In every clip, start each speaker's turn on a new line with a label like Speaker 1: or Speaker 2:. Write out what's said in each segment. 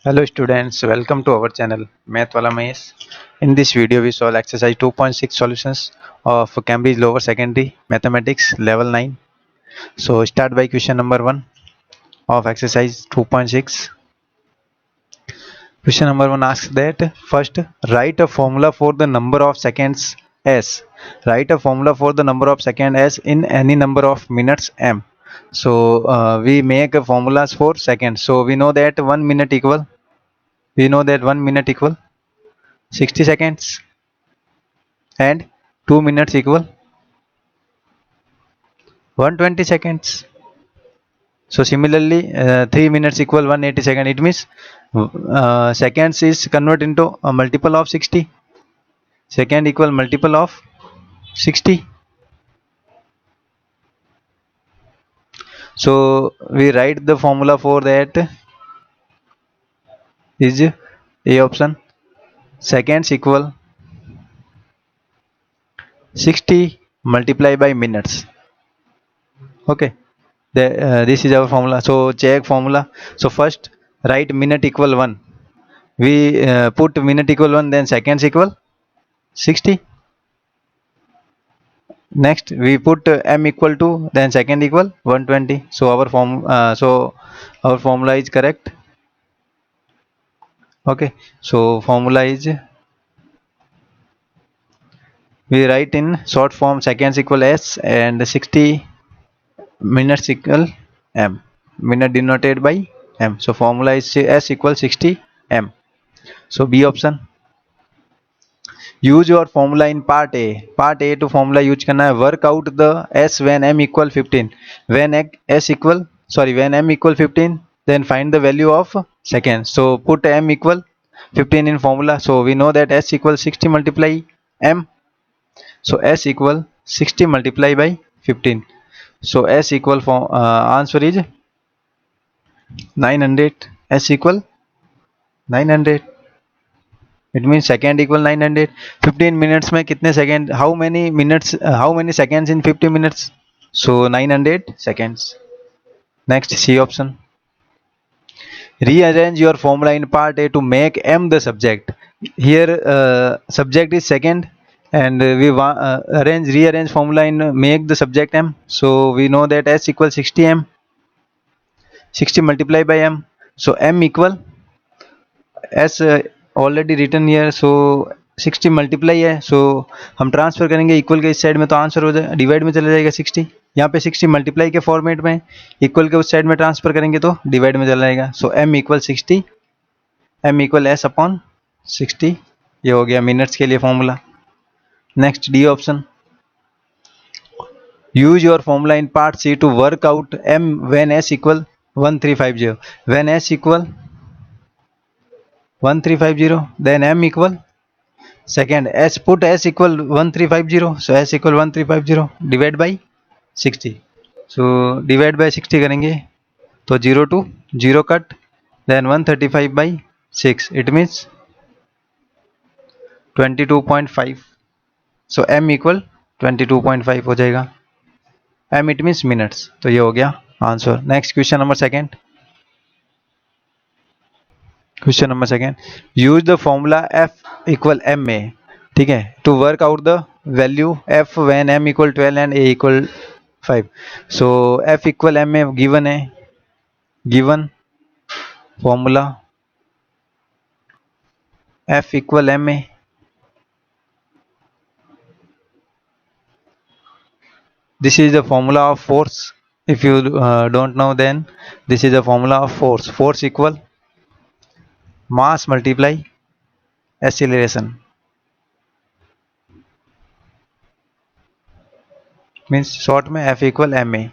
Speaker 1: Hello students, welcome to our channel Math Wala Mahesh. In this video we solve exercise 2.6 solutions of Cambridge Lower Secondary Mathematics level 9. So start by question number 1 of exercise 2.6. Question number 1 asks that first write a formula for the number of seconds s. Write a formula for the number of seconds s in any number of minutes m. So we make a formulas for seconds. So we know that 1 minute equal 60 seconds and 2 minutes equal 120 seconds. So similarly 3 minutes equal 180 seconds. It means seconds is convert into a multiple of 60. Second equal multiple of 60. So we write the formula for that is A option. Seconds equal 60 multiply by minutes. Okay. This is our formula. So check formula. So first write minute equal 1. We put minute equal 1, then seconds equal 60. Next we put m equal to, then second equal 120. So our formula is correct. Okay, so formula is, we write in short form, seconds equal s and 60 minutes equal m. Minute denoted by m. So formula is s equal 60 m. So B option. use your formula in part A to formula use करना है. work out the s when m equal 15. when m equal 15, then find the value of seconds. So put m equal 15 in formula. So we know that s equal 60 multiply m. So s equal 60 multiply by 15. So s equal answer is 900. S equal 900. It means second equal 900. 15 minutes में कितने second? How many seconds in 50 minutes? So 900 seconds. Next, C option. Rearrange your formula in part A to make m the subject. Here subject is second, and we rearrange formula in make the subject m. So we know that s equal 60 m. 60 multiply by m. So m equal s already return here. So 60 multiply है. सो हम transfer करेंगे equal के इस side में, तो answer हो जाए divide में चला जाएगा 60. यहाँ पे 60 मल्टीप्लाई के फॉर्मेट में, इक्वल के उस साइड में ट्रांसफर करेंगे तो डिवाइड में चला जाएगा. So m equal 60, m equal s upon 60. ये हो गया मिनट्स के लिए formula. Next D option. Use your formula in part C to work out m when s equal 1350. When s equal 1350, then m equal second s, put s equal 1350. So s equal 1350 divide by 60. So divide by 60 करेंगे तो 0 to 0 cut, then 135 by 6. It means 22.5. So m equal 22.5 हो जाएगा. m it means minutes. तो ये हो गया answer. Next question number second. Question number second. Use the formula f equal m में, ठीक है, to work out the value f when m equal 12 and a equal 5. So f equal m में given है, given formula f equal m में this is the formula of force. If you don't know, then this is the formula of force. Force equal mass multiply acceleration. Means short में f equal M A.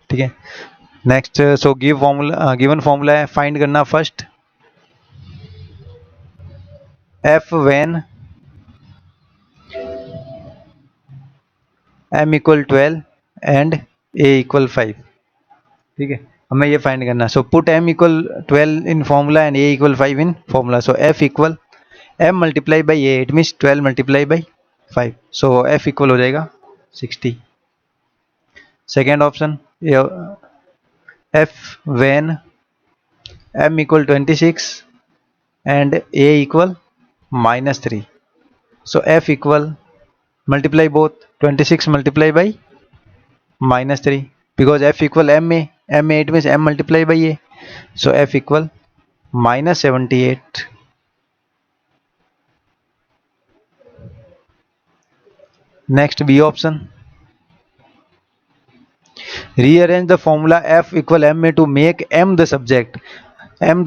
Speaker 1: ठीक है. Next, so give formula, given formula है, find करना first f when m equal 12 and a equal 5. ठीक है, हमें ये find करना. So put m equal 12 in formula and a equal 5 in formula. So f equal m multiply by a. It means 12 multiply by 5. So f equal हो जाएगा 60. Second option, f when m equal 26 and a equal -3. So f equal, multiply both, 26 multiply by -3, because f equal ma it means m multiply by a, so f equal -78. Next, b option. Rearrange the formula f equal ma to make m the subject. m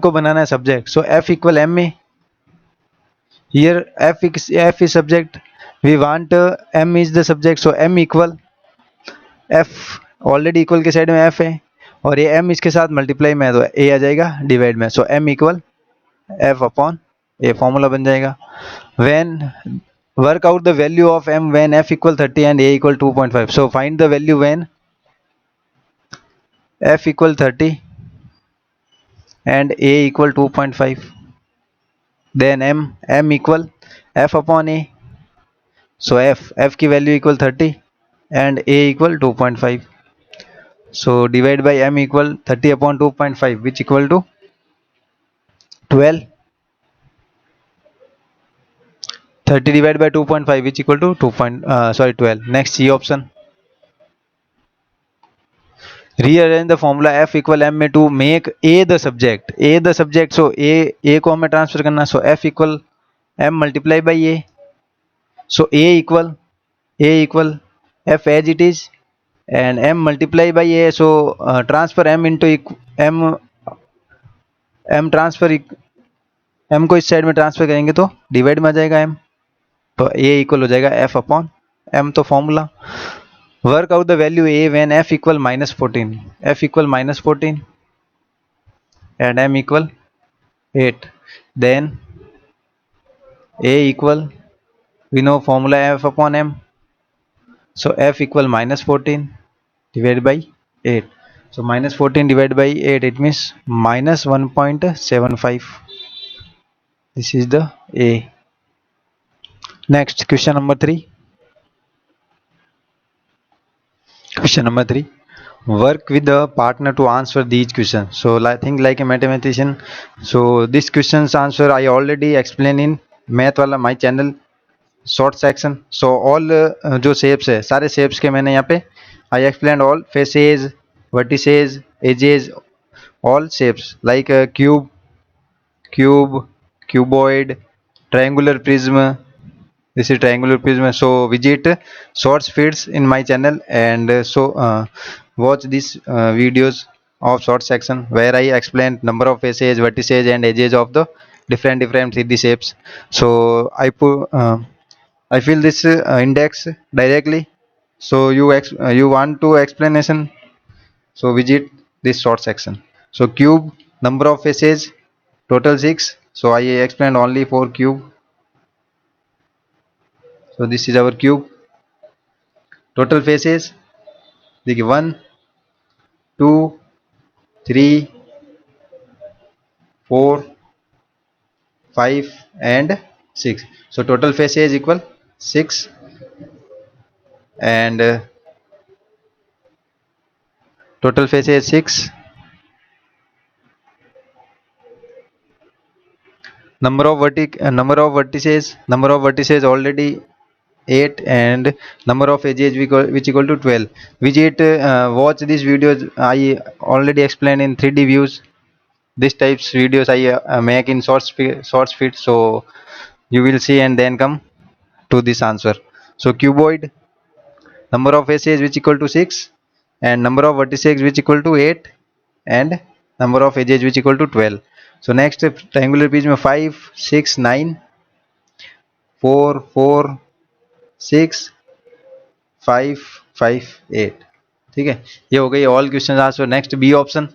Speaker 1: को बनाना है subject, so f equal ma. Here f is subject, we want m is the subject, so m equal f, already equal के side में f है और ये m इसके साथ multiply में है तो a आ जाएगा डिवाइड में, सो m equal f upon a, formula बन जाएगा. When work out the value of m when f equal 30 and a equal 2.5. So find the value when f equal 30 and a equal 2.5. Then m equal f upon a. So f की value equal 30 and a equal 2.5. So divide by m equal 30 upon 2.5, which equal to 12. 30 divided by 2.5, which equal to 12. Next, C option. Rearrange the formula f equal ma to make a the subject. A the subject, so a को हमें transfer करना, so f equal m multiply by a. So a equal f as it is and m multiply by a. So transfer m into m transfer m को इस side में transfer करेंगे तो divide में आ जाएगा m, तो a equal हो जाएगा f अपॉन m. तो formula, work out the value a when f equal -14, f equal -14 and m equal 8. Then a equal, we know formula f upon m, so f equal -14 divided by 8. So -14 divided by 8, it means -1.75. This is the a. Next, question number 3. Question number 3. Work with the partner to answer these questions. So I think like a mathematician. So this questions answer I already explained in math वाला my channel short section. So all जो shapes है, सारे shapes के मैंने यहाँ पे I explained all faces, vertices, edges, all shapes like cube, cuboid, triangular prism. This is triangular prism. So visit short feeds in my channel and watch these videos of short section where I explained number of faces, vertices and edges of the different 3D shapes. So I fill this index directly. So you want to explanation, so visit this short section. So cube, number of faces total 6, so I explained only for cube. So this is our cube. Total faces देखिए 1 2 3 4 5 and 6. So total faces equal 6 and total faces 6. Number of vertices already 8 and number of edges which equal to 12. Visit watch these videos I already explained in 3D views. This types videos I make in short feed, so you will see and then come to this answer. So cuboid, number of faces which equal to 6 and number of vertices which equal to 8 and number of edges which equal to 12. So next, triangular prism 5 6 9 4 4 6 5 5 8. ठीक है, ये हो गई all questions answer. Next, B option.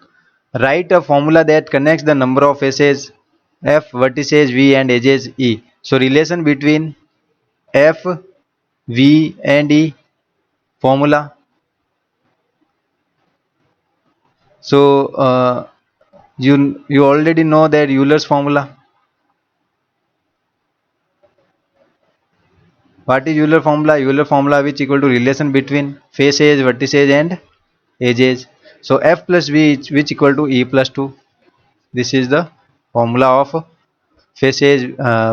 Speaker 1: Write a formula that connects the number of faces f, vertices v and edges e. So relation between f, v and e, formula. So you already know that Euler's formula. What is Euler formula? Euler formula which equal to relation between faces, vertices and edges. So f plus v which equal to e plus 2. This is the formula of face edge,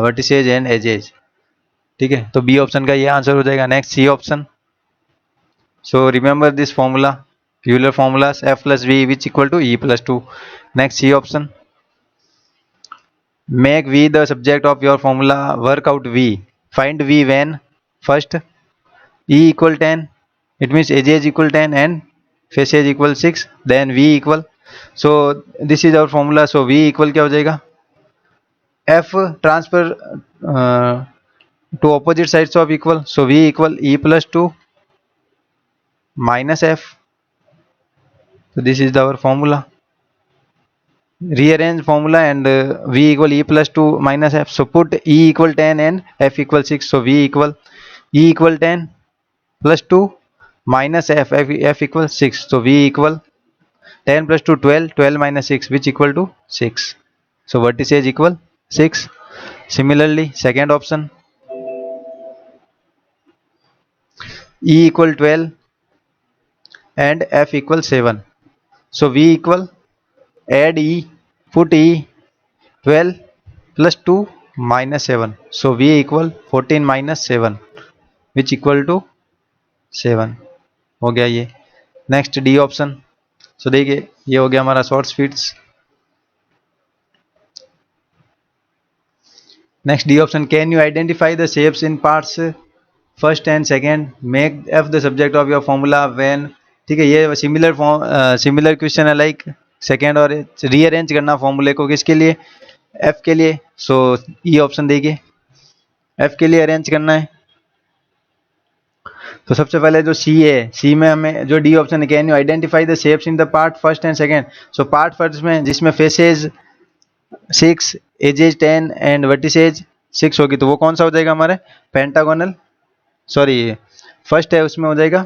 Speaker 1: vertices and edges. ठीक है, तो B option का ये answer हो जाएगा। Next C option. So remember this formula, Euler formulas, f plus v which equal to e plus 2. Next C option. Make v the subject of your formula, work out v. Find v when first e equal 10, it means age equal 10 and face age equal 6, then v equal, so this is our formula, so v equal क्या हो जाएगा, f transfer uh, to opposite sides of equal, so v equal e plus 2 minus f, so this is our formula. Rearrange formula and v equal e plus 2 minus f, so put e equal 10 and f equal 6, so v equal e equal 10 plus 2 minus f equal 6, so v equal 10 plus 2 12, 12 minus 6 which equal to 6, so vertices equal 6. Similarly second option, e equal 12 and f equal 7, so v equal add e, put e 12 plus 2 minus 7, so v equal 14 minus 7 which equal to 7 हो गया ये। Next D option. सो देखिए ये हो गया हमारा short speeds. Next D option, can you identify the shapes in parts first and second, make F the subject of your formula when. ठीक है, ये सिमिलर क्वेश्चन है लाइक सेकेंड, और रीअरेंज करना फॉर्मूले को किसके लिए, एफ के लिए। सो ई ऑप्शन देखिए, एफ के लिए अरेंज करना है। तो सबसे पहले जो सी है, सी में हमें जो डी ऑप्शन है, can you identify the shapes in the part first and second, so part first में जिसमें फेसेज 6, एजेज 10 एंड वर्टिसेज 6 होगी, तो वो कौन सा हो जाएगा हमारे पेंटागोनल, सॉरी फर्स्ट है उसमें हो जाएगा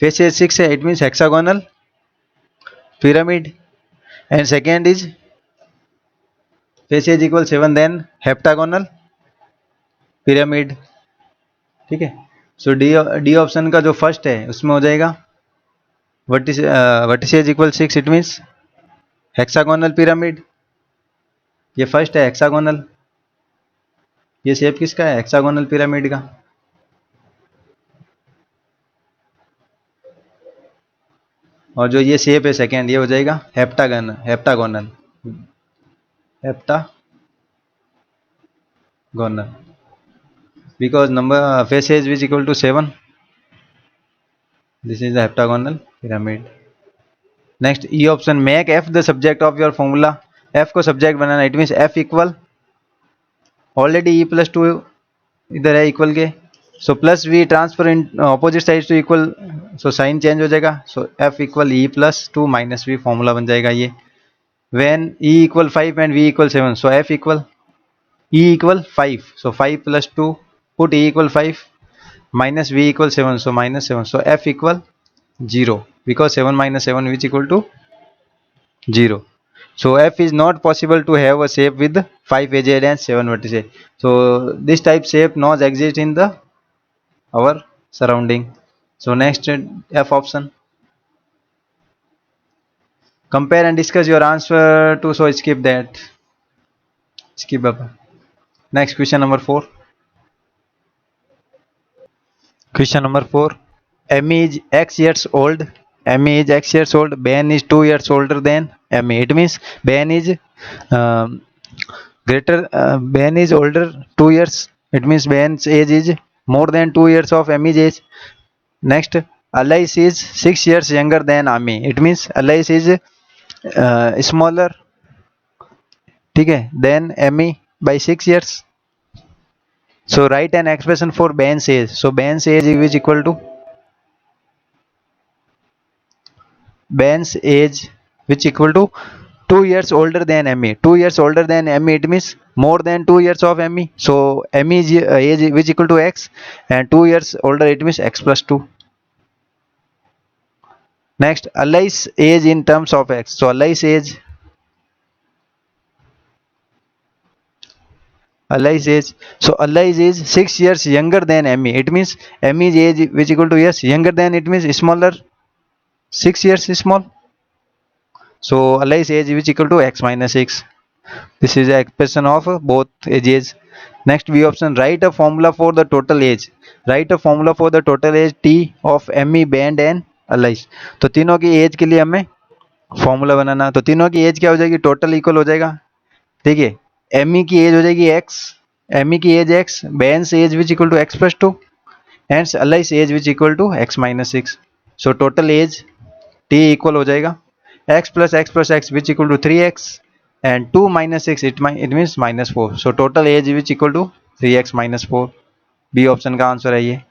Speaker 1: फेसेज 6 है, it means hexagonal pyramid, and second is faces equal 7 then heptagonal pyramid. ठीक है, सो डी ऑप्शन का जो फर्स्ट है उसमें हो जाएगा vertices equal 6, it means hexagonal pyramid, ये फर्स्ट है हेक्सागोनल, ये शेप किसका है, हेक्सागोनल पिरामिड का। और जो ये शेप है सेकेंड, ये हो जाएगा हेप्टागोनल because number faces which equal to 7, this is the heptagonal pyramid. Next E option, make f the subject of your formula, f को subject banana, it means f equal already e plus 2 इधर है equal के, so plus v transfer in opposite sides to equal, so sign change हो जाएगा, so f equal e plus 2 minus v formula बन जाएगा ये। when e equal 5 and v equal 7, so f equal e equal 5, so 5 plus 2, put e equal 5 minus v equal 7, so minus 7, so f equal 0 because 7 minus 7 which equal to 0, so f is not possible to have a shape with 5 edges and 7 vertices, so this type shape not exist in the our surrounding. So next f option, compare and discuss your answer to, so skip that, skip up. Next question number 4. Question number 4. Emmy is x years old. Emmy is x years old. Ben is 2 years older than Emmy. It means Ben is Ben is older 2 years. It means Ben's age is more than 2 years of Emmy's age. Next, Alice is 6 years younger than Amy. It means Alice is smaller, ठीक है, than Amy by 6 years. So write an expression for Ben's age. So Ben's age is equal to Ben's age which equal to 2 years older than Emmy. 2 years older than Emmy, it means more than 2 years of Emmy. So Emmy's age which equal to x, and 2 years older, it means x plus 2. Next, Alice's age in terms of x. So Alice's age So Alice is 6 years younger than Emmy. It means Emmy's age which equal to yes younger than, it means smaller, 6 years is small. So Ali's age which equal to x minus 6. This is the expression of both ages. Next B option, write a formula for the total age. Write a formula for the total age t of me band and Ali's. तो तीनों की as के लिए हमें formula बनाना, तो तीनों की as क्या हो जाएगी, टोटल इक्वल हो जाएगा। देखिए एम की एज हो जाएगी एक्स, एम की age X, Ben's age which equal to X plus two, and Alice's age which equal to X minus 6। So total age T equal हो जाएगा x plus x which equal to 3x and 2 minus 6 it means minus 4. So total age which equal to 3x minus 4. B option का answer है ये।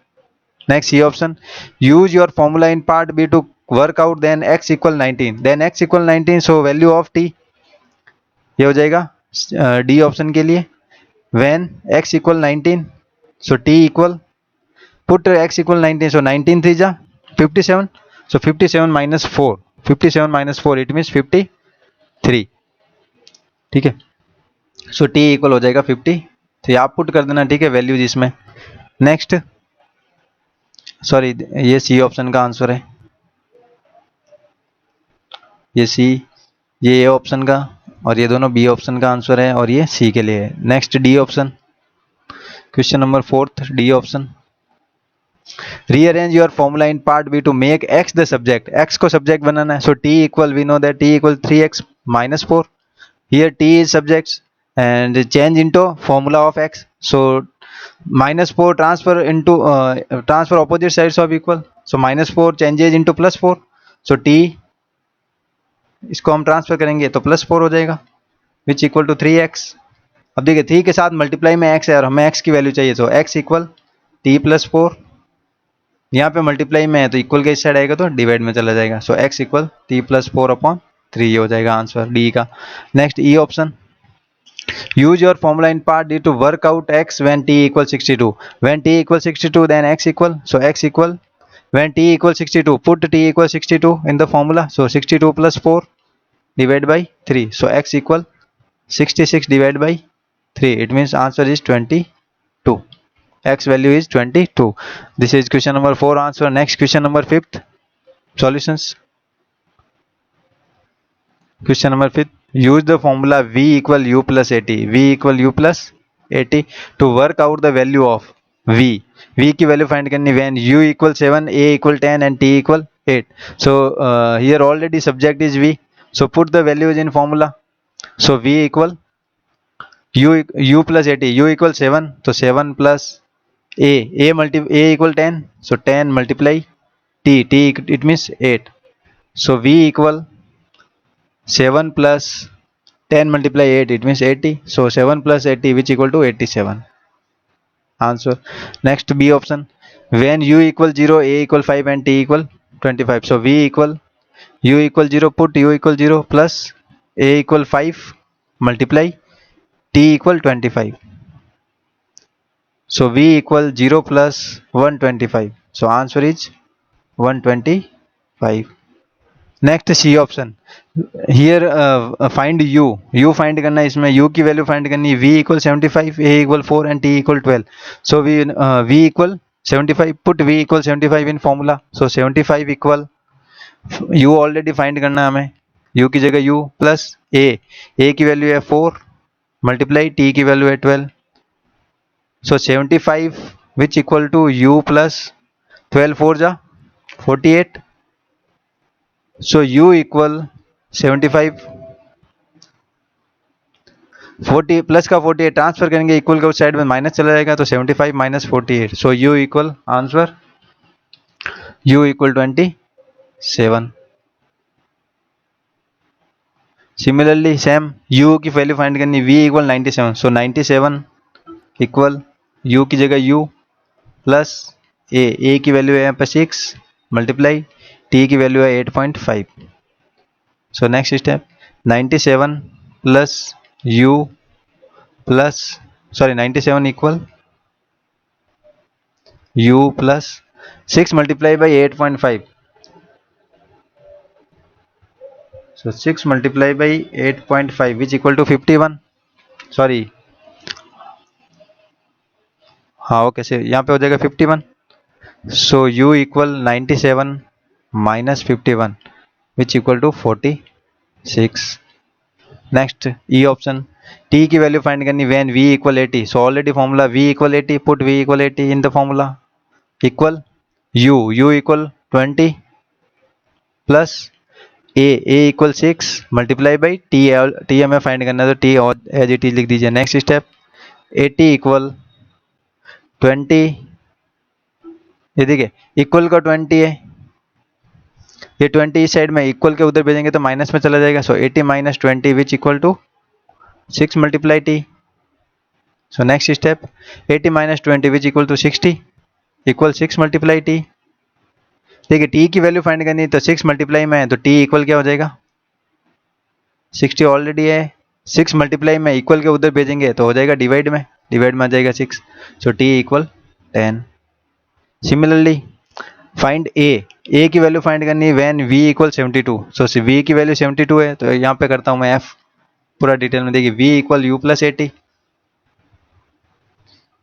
Speaker 1: Next C option, use your formula in part B to work out then x equal 19, then x equal 19, so value of t ये हो जाएगा D option के लिए when x equal 19, so t equal, put x equal 19, so 19 3 जा 57, so 57 minus 4, 57 minus 4 it means 53, ठीक है। सो t equal हो जाएगा 53, आप पुट कर देना, ठीक है, वैल्यूज इसमें। नेक्स्ट सॉरी ये सी ऑप्शन का आंसर है, ये सी, ये ए ऑप्शन का, और ये दोनों बी ऑप्शन का आंसर है, और ये सी के लिए है। Next D option, question number 4 D option, rearrange your formula in part B to make X the subject, X को सब्जेक्ट बनाना है। So T equal, we know that T equal 3x minus 4, here t is subjects and change into formula of x, so minus 4 transfer into transfer opposite sides of equal, so minus 4 changes into plus 4, so t इसको हम transfer करेंगे तो plus 4 हो जाएगा विच equal to 3x। अब देखिए 3 के साथ मल्टीप्लाई में x है और हमें x की वैल्यू चाहिए, तो x इक्वल t प्लस 4, यहाँ पे मल्टीप्लाई में है तो इक्वल के इस साइड आएगा तो डिवाइड में चला जाएगा, सो x equal t plus 4 upon 3 हो जाएगा आंसर डी का। Next E option, use your formula in part D to work out x when t equal 62, when t equal 62 then x equal, so x equal when t equal 62, put t equal 62 in the formula, so 62 plus 4 divided by 3, so x equal 66 divided by 3, it means answer is 22, x value is 22. This is question number 4 answer. Next question number 5th solutions. Question number 5th, use the formula v equal u plus at, v equal u plus at to work out the value of v, v की value find करनी when u equal 7, a equal 10 and t equal 8. So here already subject is v, so put the values in formula, so v equal u plus at, u equal 7, so 7 plus a equal 10, so 10 multiply t it means 8, so v equal 7 plus 10 multiply 8 it means 80, so 7 plus 80 which equal to 87 answer. Next B option, when u equal 0, a equal 5 and t equal 25, so v equal u equal 0, put u equal 0 plus a equal 5 multiply t equal 25, so v equal 0 plus 125, so answer is 125. Next C option, here find you find करना है, इसमें you की value find करनी है, v equal 75, a equal 4 and t equal 12, so v equal 75, put v equal 75 in formula, so 75 equal u already find करना है हमें, u की जगह u प्लस a की वैल्यू है 4 मल्टीप्लाई t की वैल्यू है 12, so 75 which equal to u plus 12 4 जा 48, so u equal 75, 40 प्लस का 48 ट्रांसफर करेंगे इक्वल का उस साइड में माइनस चला जाएगा, तो 75 माइनस 48, सो u equal answer u equal 27। Similarly same u की वैल्यू फाइंड करनी, v इक्वल 97, सो 97 इक्वल u की जगह u प्लस a की वैल्यू है यहाँ पर 6 मल्टीप्लाई t की वैल्यू है 8.5, so next step 97 plus u plus 97 equal u plus 6 multiply by 8.5, so 6 multiply by 8.5 which equal to 51, sorry हाँ ओके से यहाँ पे हो जाएगा 51, so u equal 97 minus 51 which equal to 49, 6। Next E option, T की value find करनी when v equal 80। So already formula v equal 80, put v equal 80 in the formula, equal u equal 20 plus A equal 6 multiply by T हमें find करना है, तो T as it is लिख दीजिए। Next step, 80 equal 20, ये देखिए equal का 20 है, ये 20 इस साइड में, इक्वल के उधर भेजेंगे तो माइनस में चला जाएगा। So 80 minus 20 which equal to 6 multiply T. So next step, 80 minus 20 which equal to 60 equal 6 multiply T. देखिए टी की वैल्यू फाइंड करनी है तो 6 मल्टीप्लाई में है, तो टी इक्वल क्या हो जाएगा, 60 ऑलरेडी है, 6 मल्टीप्लाई में इक्वल के उधर भेजेंगे तो हो जाएगा डिवाइड में आ जाएगा 6। सो टी इक्वल 10। सिमिलरली फाइंड ए की वैल्यू फाइंड करनी है when v equal 72। So v की वैल्यू 72 है, तो यहाँ पे करता हूँ मैं f पूरा डिटेल में। देखिए v equal u plus 80,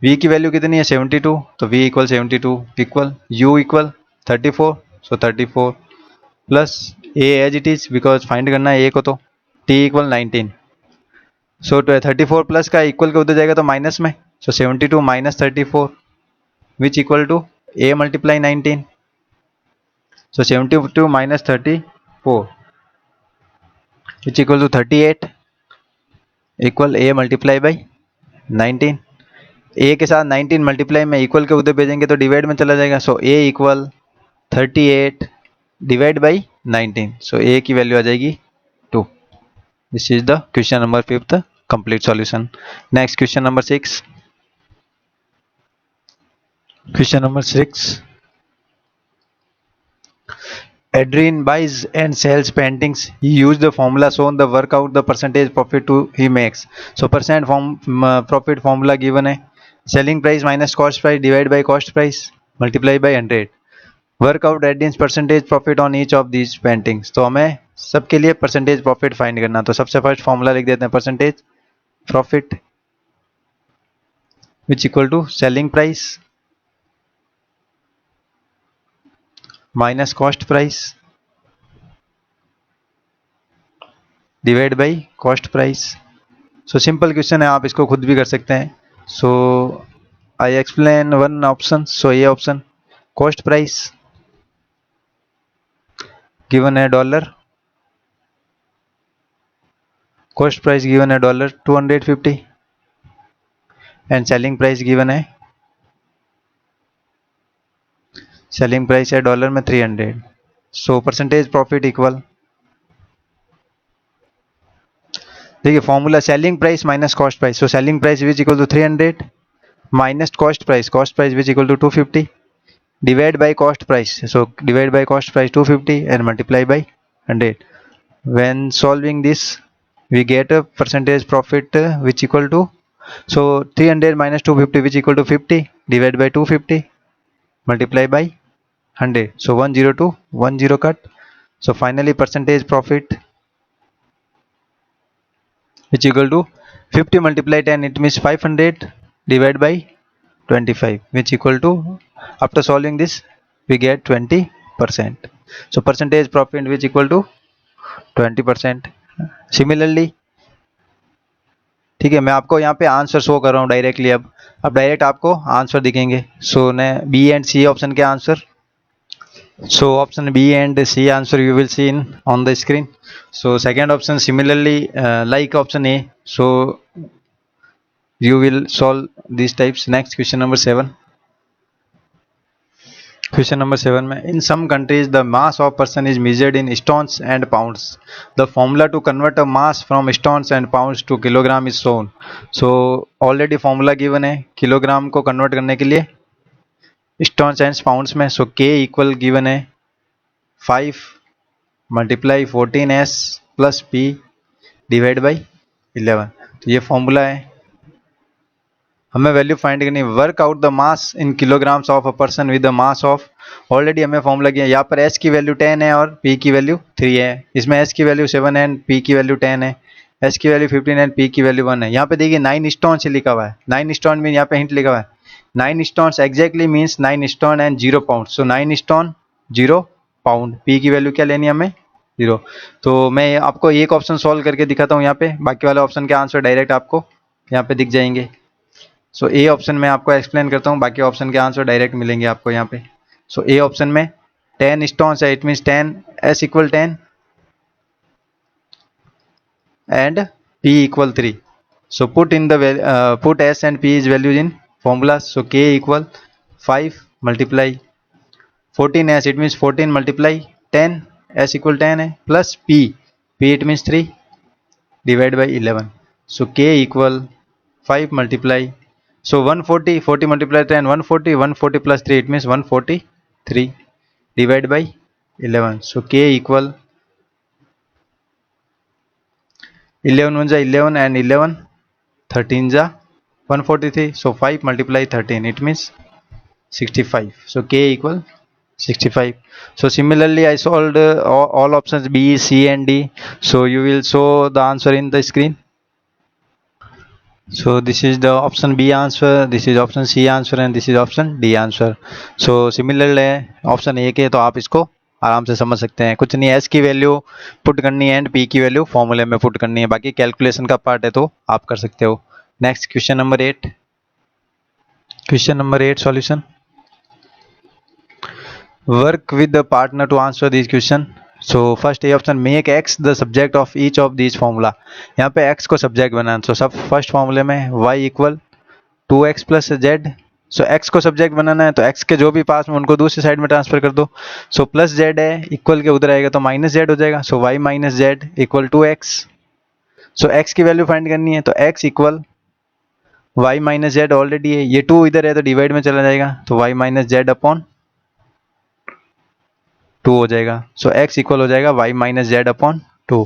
Speaker 1: v की वैल्यू कितनी है 72, तो v equal 72 equal u equal 34। So 34 plus a as it is, because find करना है a को, तो t इक्वल 19। सो 34 प्लस का इक्वल के उधर जाएगा तो माइनस में, so 72 minus 34 which equal to a multiply 19। So 72 minus 34 which equal to 38 equal a multiply by 19। a के साथ 19 मल्टीप्लाई में इक्वल के उधर भेजेंगे तो डिवाइड में चला जाएगा। सो a equal 38 divide by 19। So a की वैल्यू आ जाएगी 2। This is the question number 5th complete solution. Next question number 6। Question number 6, Adrian buys and sells paintings. He used the formula shown the work out the percentage profit to he makes. So percent profit formula given है, selling price minus cost price divided by cost price multiply by 100. Work out Adrian's percentage profit on each of these paintings. तो हमें सबके लिए percentage profit find करना, तो सबसे first formula लिख देते हैं percentage profit which equal to selling price minus cost price divide by cost price. So simple question है, आप इसको खुद भी कर सकते हैं। So I explain one option. So ये ऑप्शन, कॉस्ट प्राइस गिवन है डॉलर, कॉस्ट प्राइस गिवन है dollar 250 and selling price given है, सेलिंग प्राइस है डॉलर में 300। सो परसेंटेज प्रॉफिट इक्वल, देखिए formula selling price minus cost price. So selling price which equal to 300 minus cost price which equal to 250 divide by cost price. So divide by cost price 250 and multiply by 100। When solving this we get a percentage profit which equal to, so 300 minus 250 which equal to 50 divided by 250 multiply by 100. So 102 10 cut. So finally percentage profit which equal to 50 multiply 10, it means 500 divided by 25 which equal to, after solving this we get 20%. So percentage profit which equal to 20%. Similarly, ठीक है, मैं आपको यहाँ पे answer show कर रहा हूँ directly. अब डायरेक्ट आपको आंसर दिखेंगे। सो ने बी एंड सी ऑप्शन के answer, so option B and C answer you will see in on the screen. So second option similarly like option A, so you will solve these types. Next question number 7. Question number 7 में, in some countries the mass of person is measured in stones and pounds. The formula to convert a mass from stones and pounds to kilogram is shown. So already formula given है kilogram को convert करने के लिए stones and pounds में। so K equal given है 5 multiply 14s plus P divide by 11। तो ये formula है, हमें वैल्यू फाइंड करनी है। Work out the mass in kilograms of a person with the mass of, already हमें फॉर्मूला किया, यहाँ पर s की वैल्यू 10 है और P की वैल्यू 3 है, इसमें s की वैल्यू 7 है एंड P की वैल्यू 10 है, s की वैल्यू 15 एंड P की वैल्यू 1 है। यहाँ पे देखिए 9 स्टोन से लिखा हुआ है, 9 स्टोन मीन यहाँ पे हिंट लिखा हुआ है 9 stone exactly means 9 stone and 0 pound. So 9 stone 0 pound. P की वैल्यू क्या लेनी है हमें 0। तो मैं आपको एक ऑप्शन सॉल्व करके दिखाता हूँ यहाँ पे, बाकी वाले ऑप्शन के आंसर डायरेक्ट आपको यहाँ पे दिख जाएंगे। सो ए ऑप्शन में आपको एक्सप्लेन करता हूँ, बाकी ऑप्शन के आंसर डायरेक्ट मिलेंगे आपको यहाँ पे। सो ए ऑप्शन में 10 स्टोन्स है, it means 10 S equal 10 and P equal 3. So put in the put S and P is values in formula. So K equal 5 multiply 14 S, it means 14 multiply 10, S equal 10 है, plus P it means 3 divide by 11. So K equal 5 multiply, so 140, 40 multiply 10, 140, 140 plus 3 it means 143 divide by 11. So K equal 11 1 जा 11 and 11 13 जा 143. So 5 multiply 13 it means 65. So K equal 65. So similarly I solved all options B, C and D. So you will show the answer in the screen. So this is the option B answer, this is option C answer and this is option D answer. So similarly option A के तो आप इसको आराम से समझ सकते हैं, कुछ नहीं, S की वैल्यू पुट करनी है एंड P की वैल्यू फॉर्मूले में पुट करनी है, बाकी कैलकुलेशन का पार्ट है तो आप कर सकते हो। Next question number 8, question number 8 solution. Work with the partner to answer these question. So first A option, make x the subject of each of these formula. यहाँ पे x को सब्जेक्ट बनाना। So सब फर्स्ट फॉर्मूले में y equal 2x plus Z. So x को subject बनाना है तो x के जो भी पास में उनको दूसरी साइड में ट्रांसफर कर दो। सो प्लस जेड है, इक्वल के उधर आएगा तो माइनस जेड हो जाएगा। So y minus Z equal to x। So x की वैल्यू फाइंड करनी है तो x equal y minus Z already है, ये 2 इधर है तो डिवाइड में चला जाएगा तो y माइनस जेड अपॉन 2 हो जाएगा। सो x इक्वल हो जाएगा y minus Z upon 2।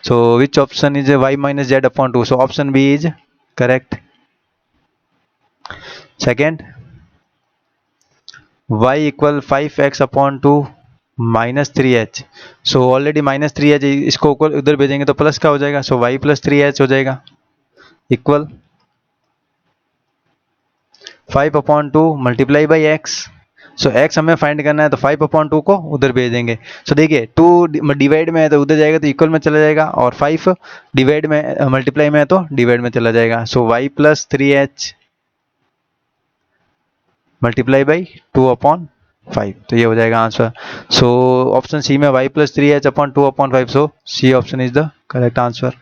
Speaker 1: So which option is y minus Z upon 2? So option B is correct. Second, y equal 5x upon 2 minus 3h। So already minus 3h, इसको उधर भेजेंगे तो plus का हो जाएगा। So y plus 3h हो जाएगा equal 5 upon 2 multiply by x. So x हमें फाइंड करना है तो 5 अपॉन 2 को उधर भेज देंगे। सो देखिए 2 डिवाइड में है तो उधर जाएगा तो इक्वल में चला जाएगा, और 5 डिवाइड में मल्टीप्लाई में है तो डिवाइड में चला जाएगा। So y plus 3h multiply by 2 upon 5, तो ये हो जाएगा आंसर। सो ऑप्शन सी में y plus 3h upon 2 upon 5, so C option is the correct answer.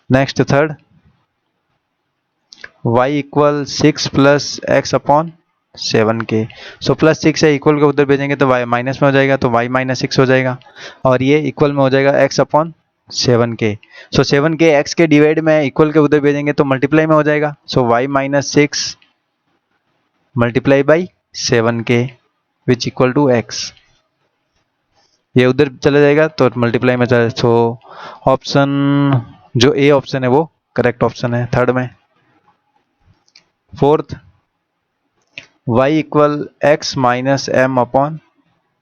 Speaker 1: Next third, y equal 6 plus X upon 7k। So plus 6 है, equal को उधर भेजेंगे तो y माइनस में हो जाएगा तो y माइनस 6 हो जाएगा, और ये इक्वल में हो जाएगा x upon 7k। So 7k x के डिवाइड में इक्वल के उधर भेजेंगे तो मल्टीप्लाई में हो जाएगा। So y minus 6 multiply by 7k which equal to x, ये उधर चला जाएगा तो मल्टीप्लाई में चला। सो ऑप्शन जो ए ऑप्शन है वो करेक्ट ऑप्शन है थर्ड में। Fourth, y equal x minus M upon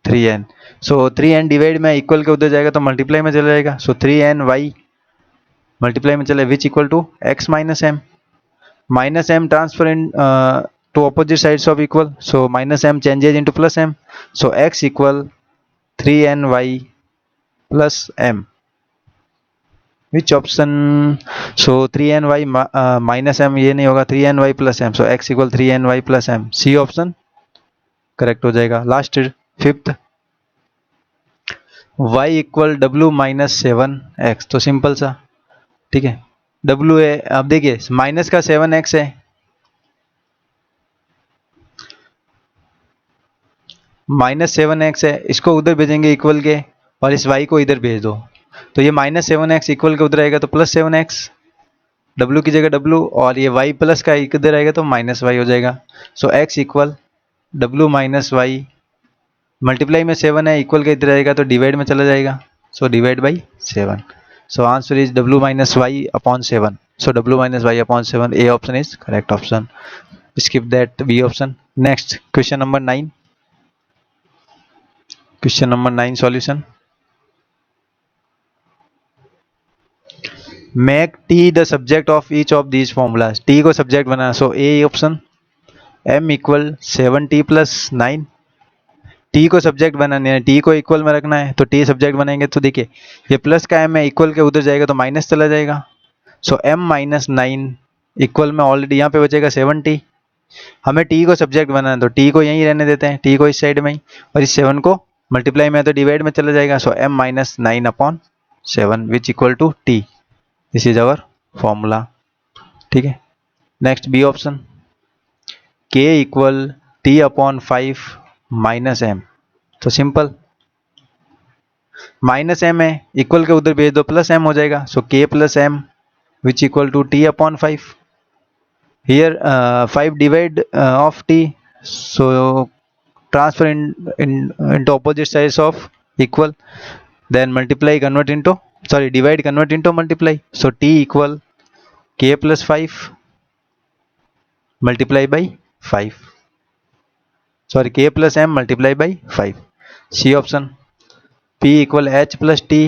Speaker 1: 3n। So 3n divide में इक्वल के उधर जाएगा तो मल्टीप्लाई में चला जाएगा। सो 3n y मल्टीप्लाई में चले which equal to x minus M. Minus M transfer into opposite sides of equal, so minus M changes into plus M. So x equal 3ny plus m which option? So 3ny minus m ये नहीं होगा, 3ny plus m। So x equal 3ny plus m, C option correct हो जाएगा। Last fifth, y equal w minus 7x, तो simple सा, ठीक है, w है, अब देखिए माइनस का 7x है, माइनस 7x है, इसको उधर भेजेंगे इक्वल के, और इस y को इधर भेज दो तो ये माइनस 7x इक्वल के उधर आएगा तो प्लस 7x, w की जगह w, और ये y प्लस का इधर आएगा तो माइनस y हो जाएगा। सो x equal w minus y, multiply में 7 है, इक्वल के इधर आएगा तो डिवाइड में चला जाएगा। So divide by 7। So answer is w minus y upon 7। So w minus y upon 7, A option is correct option, skip that b option। next question number 9, question number 9 solution। make t the subject of each of these formulas। t को subject बनाना। सो A option, m equal 7t plus 9, T को subject बनाने है, T को equal में रखना है, तो टी सब्जेक्ट बनाएंगे तो देखिए ये प्लस का एम है, इक्वल के उधर जाएगा तो माइनस चला जाएगा। सो m माइनस 9 इक्वल में ऑलरेडी यहाँ पे बचेगा 7t। हमें टी को सब्जेक्ट बनाना है तो टी को यहीं रहने देते हैं, टी को इस साइड में ही, और इस 7 को मल्टीप्लाई में है तो डिवाइड में चला जाएगा। So m minus 9 upon 7 which equal to T. This is our formula. ठीक है, next B option, k equal t upon 5 minus m। तो सिंपल, माइनस m है, इक्वल के उधर भेज दो प्लस m हो जाएगा। So k plus m which equal to t upon 5। Here 5 divide of t, so transfer into opposite sides of equal, then multiply convert into, sorry, divide convert into multiply. So t equal k plus 5 multiply by 5, sorry, k plus m multiply by 5. C option, p equal h plus t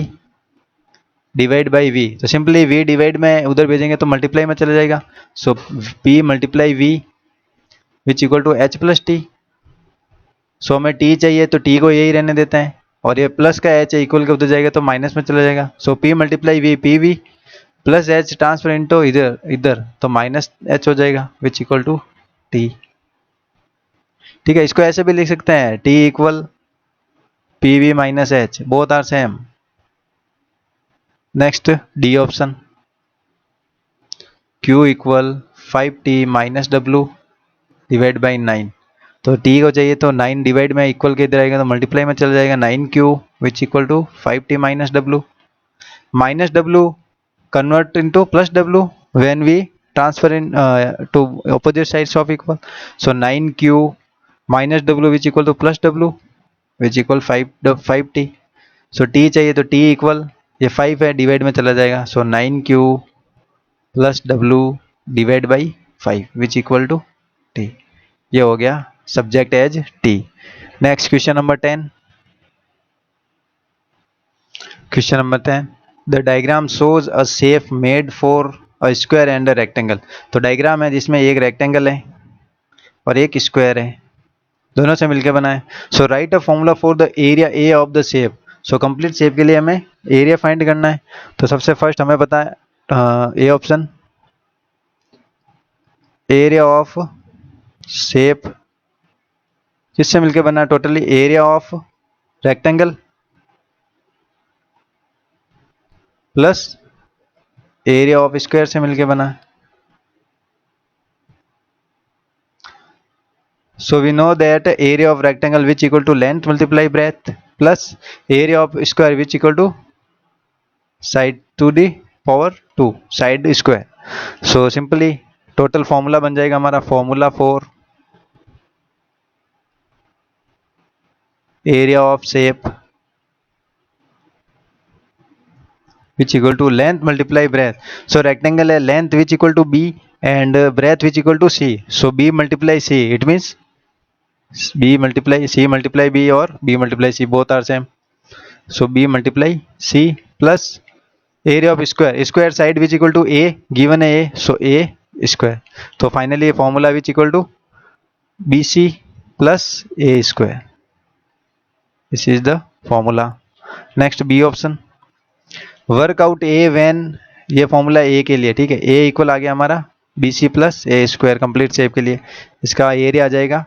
Speaker 1: divide by v। तो simply v divide में उधर भेजेंगे तो multiply में चला जाएगा। So p multiply v which equal to h plus T. So हमें t चाहिए तो t को यही रहने देते हैं, और ये प्लस का h है, इक्वल के उधर जाएगा तो माइनस में चला जाएगा। So p multiply v, P V plus h transfer into इधर इधर तो माइनस h हो जाएगा विच इक्वल टू t। ठीक है, इसको ऐसे भी लिख सकते हैं, t equal P V minus h, both are same. Next D option, q equal 5t minus w divide by 9। तो t को चाहिए तो 9 डिवाइड में इक्वल के इधर आएगा तो मल्टीप्लाई में चला जाएगा, 9q which equal to 5t minus w। Minus w convert into plus w when we transfer in to opposite sides of equal. So 9q minus w which equal to plus w which equal 5t. So t चाहिए तो t equal, ये 5 है, divide में चला जाएगा। So 9q plus w divide by 5 which equal to t। ये हो गया subject as t। Next question number 10। Question number 10, the diagram shows a shape made for a square and a rectangle. तो diagram है जिसमें एक rectangle है और एक स्क्वायर है, दोनों से मिलकर बना है। So write a formula for the area A of the shape. So complete shape के लिए हमें एरिया फाइंड करना है। तो सबसे फर्स्ट हमें पता है A option, area of shape किससे मिलकर बना है, totally area of rectangle plus area of square से मिलकर बना है। So we know that area of rectangle which equal to length multiply breadth plus area of square which equal to side to the power 2 side square. So simply total formula बन जाएगा हमारा, formula for area of shape which equal to length multiply breadth. So rectangle है, length which equal to b and breadth which equal to c. So b multiply c, it means b multiply c multiply b or b multiply c, both are same. So b multiply c plus area of square, square side which equal to a, given a, so a square. तो finally formula which equal to bc plus a square. This is the formula. Next b option, work out A when, ये formula A के लिए, ठीक है, A equal आ गया हमारा B C plus A square complete shape के लिए, इसका एरिया आ जाएगा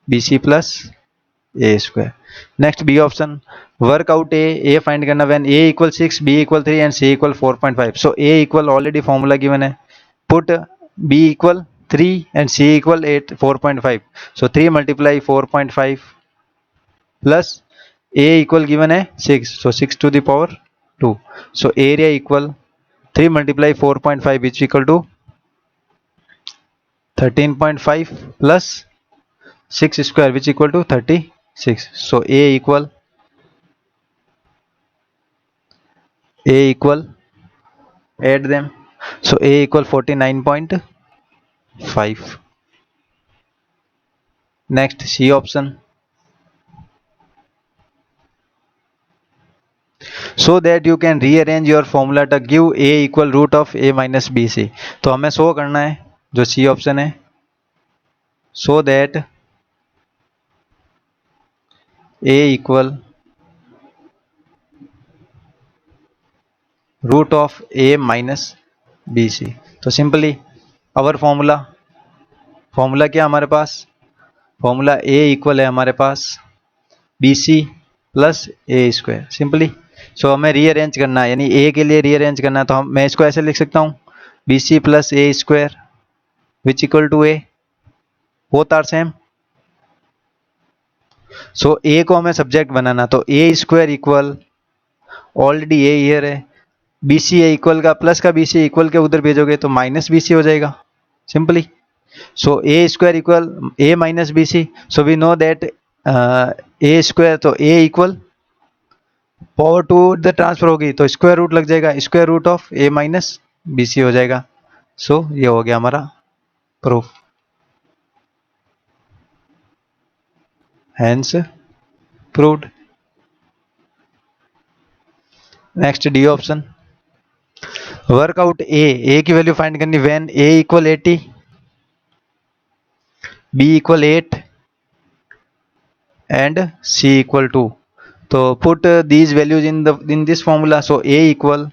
Speaker 1: B C plus A square. Next B option, work out A find करना when A equal 6, B equal 3 and C equal 4.5। So A equal already formula given है, put B equal 3 and C equal 4.5। So 3 multiply 4.5 plus A equal given है 6, so 6 to the power 2. So area equal 3 multiply 4.5 which equal to 13.5 plus 6 square which equal to 36. So A equal add them. So A equal 49.5. Next C option. So that you can rearrange your formula to give a equal root of a minus bc. तो हमें show करना है जो C option है, so that A equal root of A minus B C. तो simply अवर formula क्या हमारे पास, फॉर्मूला ए इक्वल है हमारे पास B C plus A square simply. सो हमें रीअरेंज करना है, यानी ए के लिए रीअरेंज करना है, तो मैं इसको ऐसे लिख सकता हूँ B C plus A square which equal to A, both are same. So A को हमें सब्जेक्ट बनाना, तो A square equal already A here है, बी सी ए इक्वल का प्लस का बी सी इक्वल के उधर भेजोगे तो माइनस बी सी हो जाएगा simply. So A square equal A minus B C, so we know that A square, तो A equal power to the transfer होगी तो स्क्वायर रूट लग जाएगा, square root of A minus B C हो जाएगा। सो ये हो गया हमारा proof, hence proved. Next D option, work out A की वैल्यू फाइंड करनी when A equal 80, B equal 8 and C equal 2। तो put these values in this formula. So A equal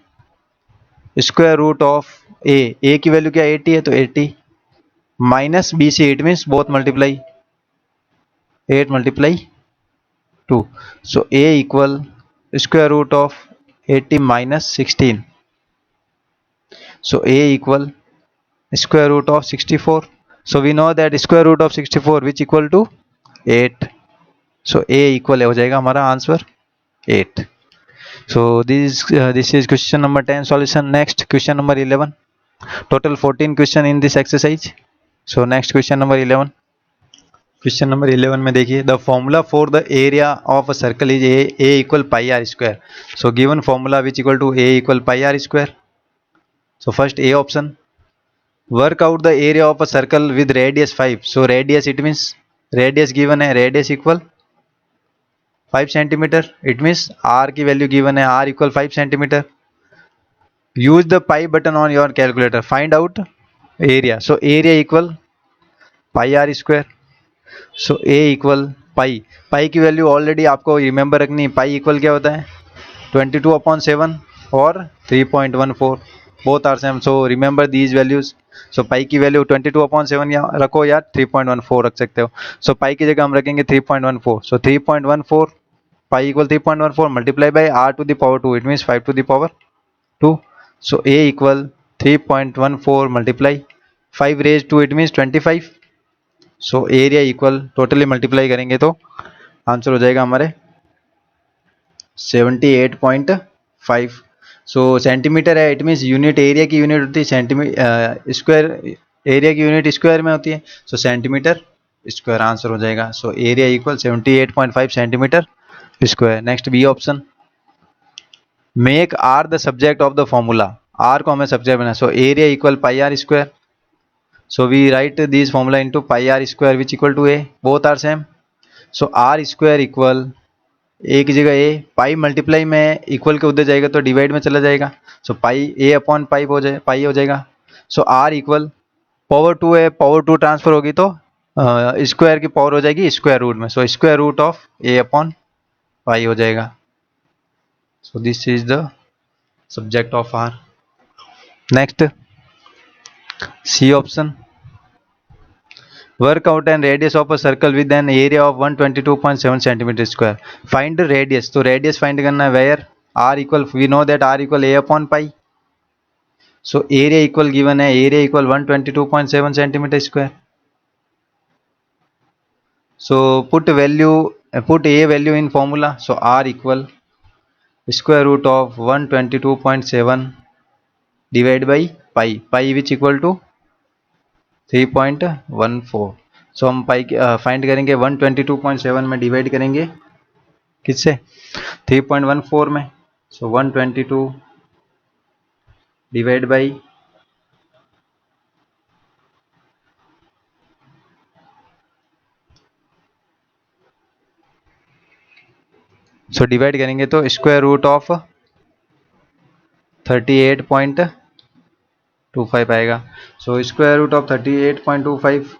Speaker 1: square root of A की value क्या 80 है तो 80 minus B C, it means both multiply 8 multiply 2। So A equal square root of 80 minus 16. So a equal square root of 64. So we know that square root of 64 which equal to 8. So a equal हो जाएगा हमारा answer 8. So this is question number 10 solution. Next question number 11. Total 14 question in this exercise. So next question number 11. Question number 11 में देखिए, the formula for the area of a circle is A equal pi R square. So given formula which equal to A equal pi R square. So first A option, work out the area of a circle with radius 5। So radius it means radius given है, radius equal 5 centimetre, it means R की value given है, R equal 5 centimetre. Use the pi button on your calculator, find out area. So area equal pi R square. So A equal pi की value already आपको remember रखनी है, pi equal क्या होता है 22/7 और 3.14, both are same. So remember these values. So pi की value 22/7 या रखो या 3.14 रख सकते हो। सो पाई की जगह हम रखेंगे 3.14। So 3.14 pi equal 3.14 multiply by R to the power 2, it means 5 to the power 2। So A equal 3.14 multiply 5 raise to, it means 25। So area equal totally multiply करेंगे तो आंसर हो जाएगा हमारे 78.5। सो सेंटीमीटर है, इट मीन्स यूनिट एरिया की unit होती है centimetre, square area की यूनिट स्क्वायर में होती है। सो सेंटीमीटर स्क्वायर आंसर हो जाएगा। So area equal 78.5 centimetre square. Next B option, make R the subject of the formula. R को हमें सब्जेक्ट बनाना। So area equal pi R square. So we write this formula into pi r square which equal to a, both are same. So r square equal a की जगह a, pi multiply में equal के उधर जाएगा तो divide में चला जाएगा। सो पाई a अपॉन पाई हो जाएगा। सो r इक्वल पावर 2 है, पावर 2 ट्रांसफर होगी तो स्क्वायर की पावर हो जाएगी स्क्वायर रूट में। So square root of a upon pi हो जाएगा। So this is the subject of r। Next C option, work out and radius of a circle with an area of 122.7 centimetre square. Find radius, तो radius find करना है where R equal, we know that R equal A upon pi. So area equal given है, area equal 122.7 centimetre square. So put A value in formula. So R equal square root of 122.7 divide by pi which equal to 3.14। So हम pi find करेंगे 122.7 में divide करेंगे किससे 3.14 में। सो 122 divide by divide करेंगे तो square root of 38.25 आएगा। So square root of 38.25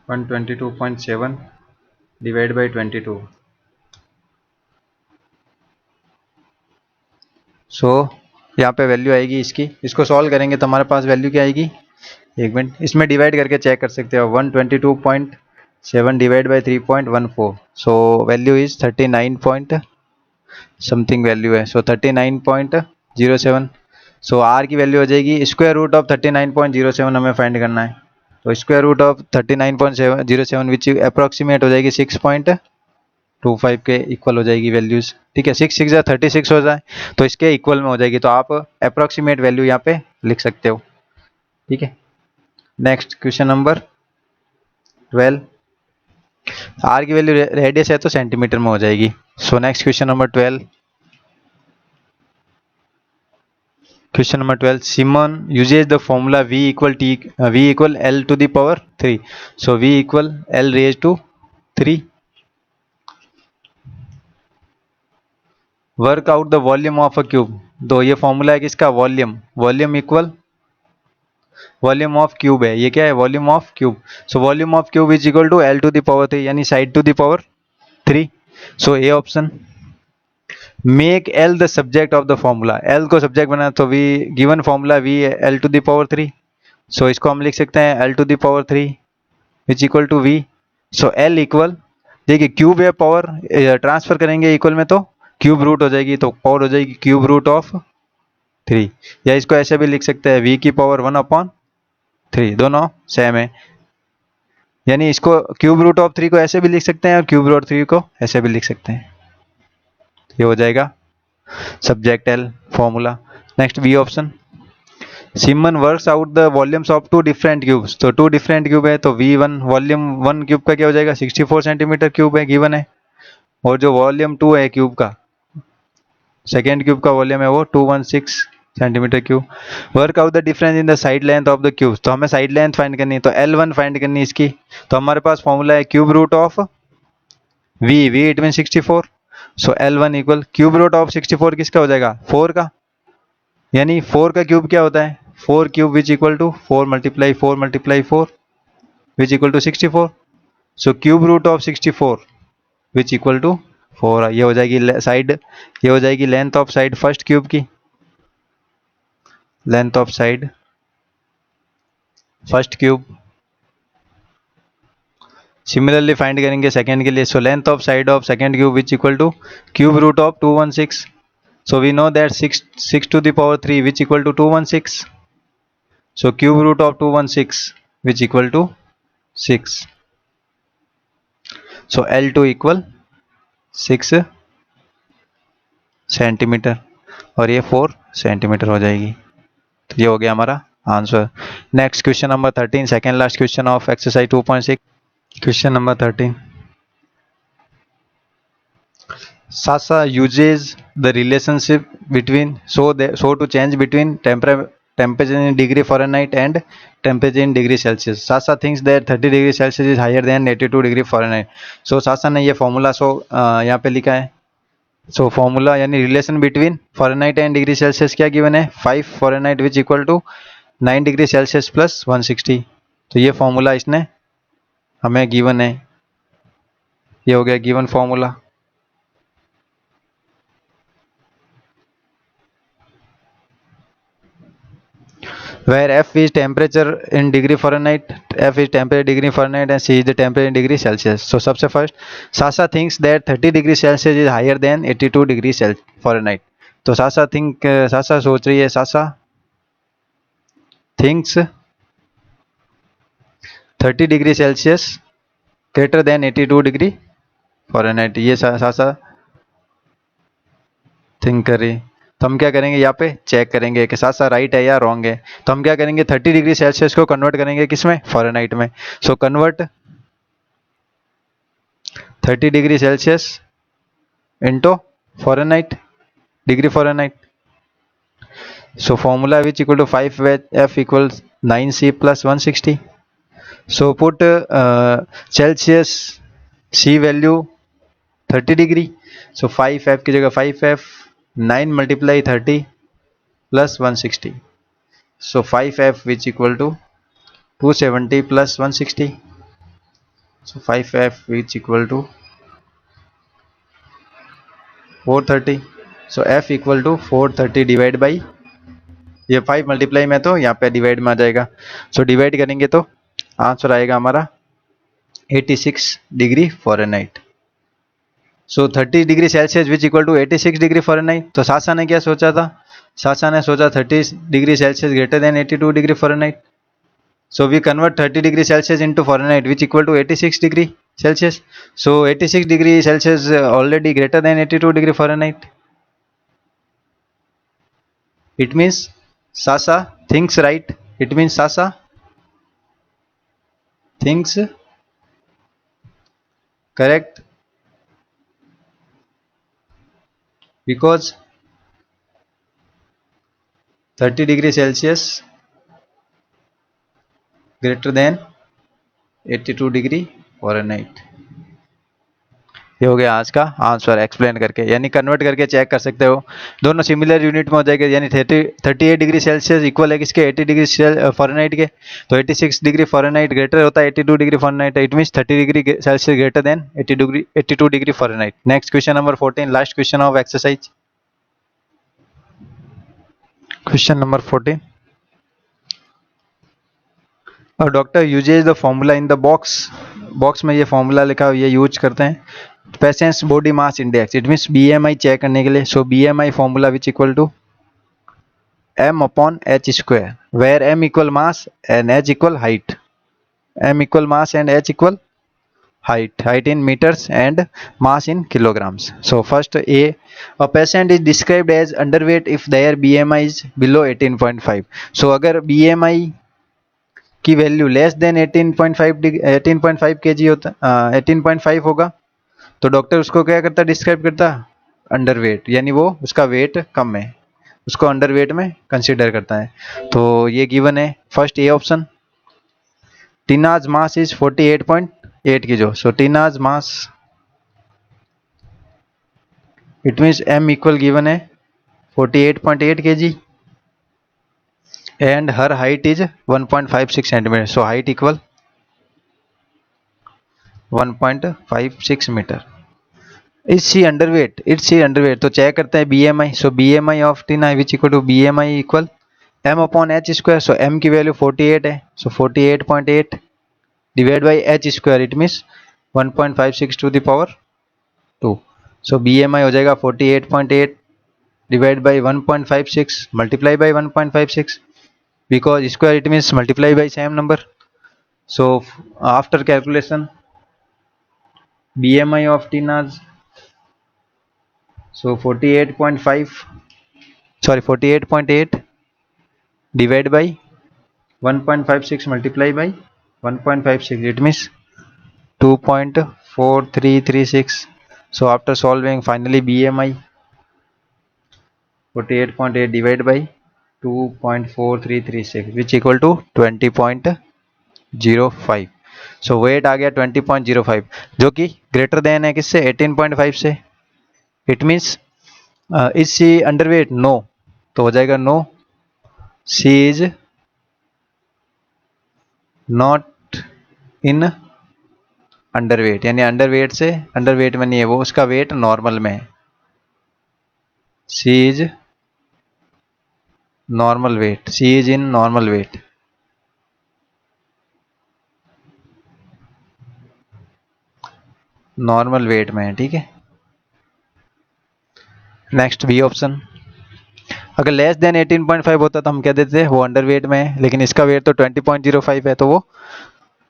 Speaker 1: 122.7 divide by 22। सो यहाँ पे वैल्यू आएगी इसकी, इसको सॉल्व करेंगे तो हमारे पास वैल्यू क्या आएगी, एक मिनट, इसमें डिवाइड करके चेक कर सकते हो। 122.7 divide by 3.14, so value is 39 point something value है, सो 39.07। सो आर की वैल्यू हो जाएगी स्क्वायर रूट ऑफ 39.07, हमें फाइंड करना है। तो square root of 39.07 which approximate हो जाएगी 6.25 के इक्वल हो जाएगी वैल्यूज। ठीक है, 6 6 36 हो जाए तो इसके इक्वल में हो जाएगी, तो आप अप्रोक्सीमेट वैल्यू यहाँ पे लिख सकते हो। ठीक है, नेक्स्ट क्वेश्चन नंबर 12। आर की वैल्यू रेडियस है तो सेंटीमीटर में हो जाएगी। So next question number 12। Question number 12. Simon uses the formula V equal L to the power 3. So V equal L raised to 3. Work out the volume of a cube. तो ये formula है किसका, volume, volume equal volume of cube है, ये क्या है, volume of cube. So volume of cube is equal to L to the power 3, यानी side to the power 3। So A option. Make L the subject of the formula, L को subject बना तो we given formula V L to the power 3। सो इसको हम लिख सकते हैं L to the power 3 which equal to V। So L equal, देखिए क्यूब है, पावर ट्रांसफर करेंगे इक्वल में तो क्यूब रूट हो जाएगी, तो पावर हो जाएगी क्यूब रूट ऑफ 3, या इसको ऐसे भी लिख सकते हैं V की पावर 1/3, दोनों सेम है। यानी इसको क्यूब रूट ऑफ 3 को ऐसे भी लिख सकते हैं और क्यूब रूट 3 को ऐसे भी लिख सकते हैं, ये हो जाएगा subject L formula. Next B option. Simon works out the volumes of two different cubes, तो टू डिफरेंट क्यूब है तो V1 वॉल्यूम 1 क्यूब का क्या हो जाएगा, 64 सेंटीमीटर क्यूब है गिवन है, और जो वॉल्यूम 2 है क्यूब का, सेकेंड क्यूब का वॉल्यूम है वो 216 centimetre cube. Work out the difference in the side length of the cube, तो हमें साइड लेंथ फाइंड करनी है, तो L1 फाइंड करनी है इसकी। तो हमारे पास फॉर्मूला है cube root of V it mean 64। So L1 equal cube root of 64 किसका हो जाएगा, 4 का, यानी 4 का क्यूब क्या होता है, 4 cube which equal to 4 multiply 4 multiply 4 which equal to 64। So cube root of 64 which equal to 4, ये हो जाएगी साइड, ये हो जाएगी length of side first cube की, length of side first cube. Similarly find करेंगे सेकेंड के लिए, so length of side of second cube which equal to cube root of 216। So we know that 6 to the power 3 which equal to 216। So cube root of 216 which equal to 6। So L2 equal 6 centimetre और ये 4 centimetre हो जाएगी। तो ये हो गया हमारा answer. Next question number 13, second last question of exercise 2.6। Question number 13। Sasa uses the relationship between so to change between temperature in degree Fahrenheit and temperature in degree Celsius. Sasa thinks that 30 degree Celsius is higher than 82 degree Fahrenheit. So Sasa ने ये formula यहाँ पे लिखा है। So formula यानी relation between Fahrenheit and degree Celsius क्या गिवन है, 5 Fahrenheit which equal to 9 degree Celsius plus 160। तो ये फॉर्मूला इसने हमें गिवन है, ये हो गया given formula. where F is temperature in degree Fahrenheit, F is temperature degree Fahrenheit and C is the temperature in degree Celsius. So सबसे first Sasa thinks that 30 degree Celsius is higher than 82 degree Fahrenheit. तो Sasa Sasa सोच रही है, Sasa thinks 30 degree Celsius greater than 82 degree Fahrenheit, ये Sasa think कर रही। तो हम क्या करेंगे, यहाँ पे चेक करेंगे कि सासा राइट है या रॉन्ग है। तो हम क्या करेंगे, 30 डिग्री सेल्सियस को कन्वर्ट करेंगे किसमें, फ़ारेनहाइट में। So convert 30 degree Celsius into Fahrenheit, degree Fahrenheit. So formula which equal to 5F equal 9C plus 160। So put Celsius C value 30 degree, so 5F की जगह 5F, 9 multiply 30 plus 160। So 5F which equal to 270 plus 160। So 5f which equal to 430. So f equal to 430 divide by ये 5 multiply में तो यहाँ पे divide में आ जाएगा. So divide करेंगे तो आंसर आएगा हमारा 86 degree Fahrenheit. So 30 degree Celsius which equal to 86 degree Fahrenheit. तो सासा ने क्या सोचा था? सासा ने सोचा 30 degree Celsius greater than 82 degree Fahrenheit. So we convert 30 degree Celsius into Fahrenheit which equal to 86 degree Celsius. So 86 degree Celsius already greater than 82 degree Fahrenheit. It means Sasa thinks right. It means Sasa thinks correct because 30 degree Celsius greater than 82 degree Fahrenheit. ये हो गया आज का answer explain करके, यानी convert करके check कर सकते हो. दोनों सिमिलर यूनिट में हो जाएगा, यानी 38 डिग्री सेल्सियस इक्वल है किसके? 80 डिग्री फ़ारेनहाइट के. तो 86 डिग्री फ़ारेनहाइट ग्रेटर होता है 82 degree Fahrenheit. It means 30 degree Celsius greater than 82 degree Fahrenheit. Next question number 14, last question of exercise. Question number 14. और doctor uses the formula in the box में ये formula लिखा हुआ ये यूज करते हैं. Patient's body mass index, it means BMI check करने के लिए. So BMI formula which equal to m upon h square, where m equal mass and h equal height. m equal mass and h equal height in meters and mass in kilograms. So first a patient is described as underweight if their BMI is below 18.5. So अगर BMI की value less than 18.5 kg होता 18.5 होगा तो doctor उसको क्या करता, describe करता underweight, यानी वो उसका वेट कम है, उसको अंडरवेट में कंसीडर करता है. तो ये गिवन है first A option. Tina's mass is 48.8 kg. So Tina's mass it means m equal given है 48.8 kg and her height is 1.56 centimeter. So height equal 1.56 meter. Is she underweight? Is she underweight? तो check करते हैं BMI. So BMI of Tina which equal to BMI equal m upon h square. So m की value 48 है. So 48.8 divided by h square. It means 1.56 to the power 2. So BMI हो जाएगा 48.8 divided by 1.56 multiply by 1.56. Because square it means multiply by same number. So after calculation BMI of Tina's, so 48.8 divided by 1.56 multiply by 1.56, it means 2.4336. So after solving finally BMI 48.8 divided by 2.4336 which equal to 20.05. So weight आ गया 20.05 जो कि greater than है किससे? 18.5 से. It means is she underweight? No. तो हो जाएगा no, she is not in underweight, यानी अंडरवेट से अंडरवेट में नहीं है वो, उसका वेट नॉर्मल में है. She is normal weight, she is in normal weight. Normal weight में है, ठीक है. Next B option. अगर लेस देन 18.5 होता तो हम कह देते वो अंडर वेट में है, लेकिन इसका वेट तो 20.05 है तो वो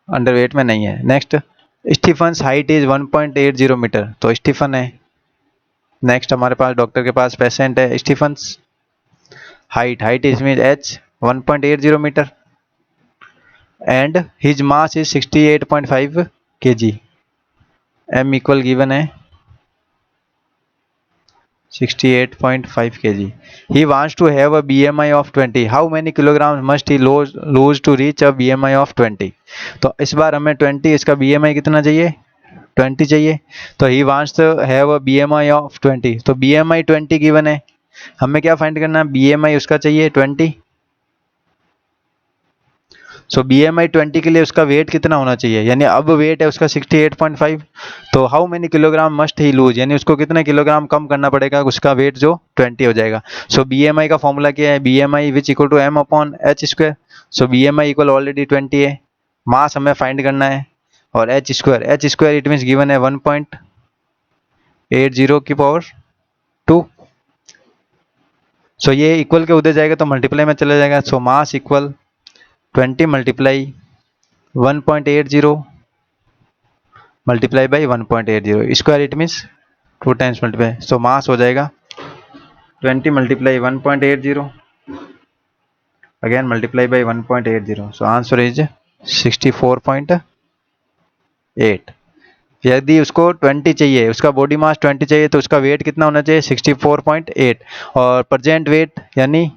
Speaker 1: अंडर वेट में नहीं है. Next Stephen's height is 1.80 metre, तो स्टीफन है. नेक्स्ट हमारे पास डॉक्टर के पास पेशेंट है Stephen's. Height is mean h 1.80 metre and his mass is 68.5 kg. m equal given है 68.5 kg. He wants to have a BMI of 20. How many kilograms must he lose to reach a BMI of 20? तो इस बार हमें 20, इसका BMI कितना चाहिए? 20 चाहिए. तो he wants to have a BMI of 20. तो BMI 20 गिवन है, हमें क्या फाइंड करना है? BMI उसका चाहिए 20. सो BMI 20 के लिए उसका वेट कितना होना चाहिए, यानी अब वेट है उसका 68.5, तो how many kilogram must he lose, यानी उसको कितने किलोग्राम कम करना पड़ेगा, उसका वेट जो 20 हो जाएगा। सो BMI का फॉर्मूला क्या है, BMI which equal to M upon H square. So BMI equal already 20 है, मास हमें फाइंड करना है, और H square it means given है 1.80 की पावर 2। सो ये इक्वल के उधर जाएगा तो मल्टीप्लाई में चला जाएगा। So mass equal 20 multiply 1.80 multiply by 1.80 square it means 2 times multiply. So mass हो जाएगा 20 multiply 1.80 again multiply by 1.80। So answer is 64.8। यदि उसको 20 चाहिए, उसका बॉडी मास 20 चाहिए, तो उसका वेट कितना होना चाहिए 64.8। और प्रेजेंट वेट, यानी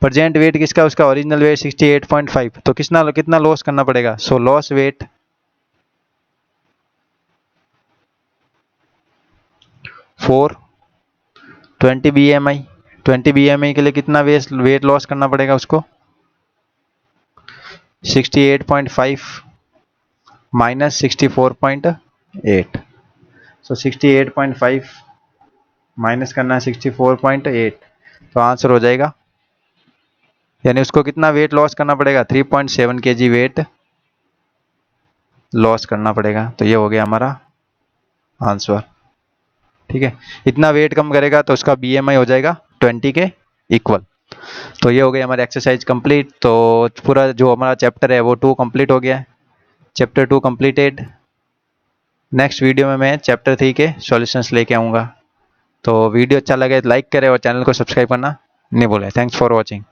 Speaker 1: प्रेजेंट वेट किसका, उसका ओरिजिनल वेट 68.5, तो कितना लॉस करना पड़ेगा। So loss weight 20 BMI, 20 BMI के लिए कितना वेट लॉस करना पड़ेगा उसको, 68.5 माइनस 64.8। सो 68.5 माइनस करना है 64.8, तो आंसर हो जाएगा, यानी उसको कितना वेट लॉस करना पड़ेगा, 3.7 kg वेट लॉस करना पड़ेगा। तो ये हो गया हमारा आंसर। ठीक है, इतना वेट कम करेगा तो उसका BMI हो जाएगा 20 के इक्वल। तो ये हो गया हमारी एक्सरसाइज कंप्लीट। तो पूरा जो हमारा चैप्टर है वो 2 कंप्लीट हो गया है, चैप्टर 2 कंप्लीटेड। नेक्स्ट वीडियो में मैं चैप्टर 3 के सॉल्यूशंस लेके आऊँगा। तो वीडियो अच्छा लगे तो लाइक करें और चैनल को सब्सक्राइब करना नहीं भूलें। Thanks for watching.